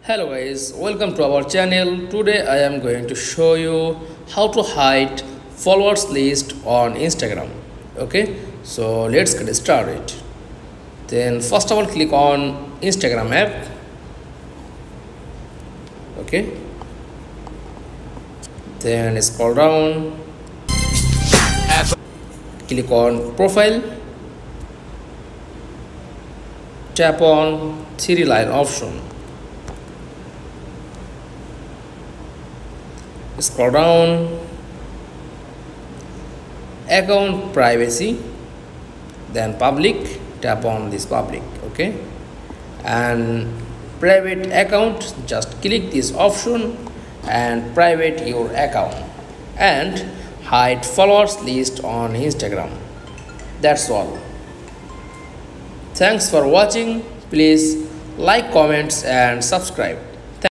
Hello guys, welcome to our channel. Today I am going to show you how to hide followers list on Instagram. Okay, so let's get started. Then first of all click on Instagram app. Okay, then scroll down, click on profile, tap on three line option. Scroll down, account privacy, then public, tap on this public. Okay, and private account, just click this option and private your account and hide followers list on Instagram. That's all. Thanks for watching. Please like, comments and subscribe.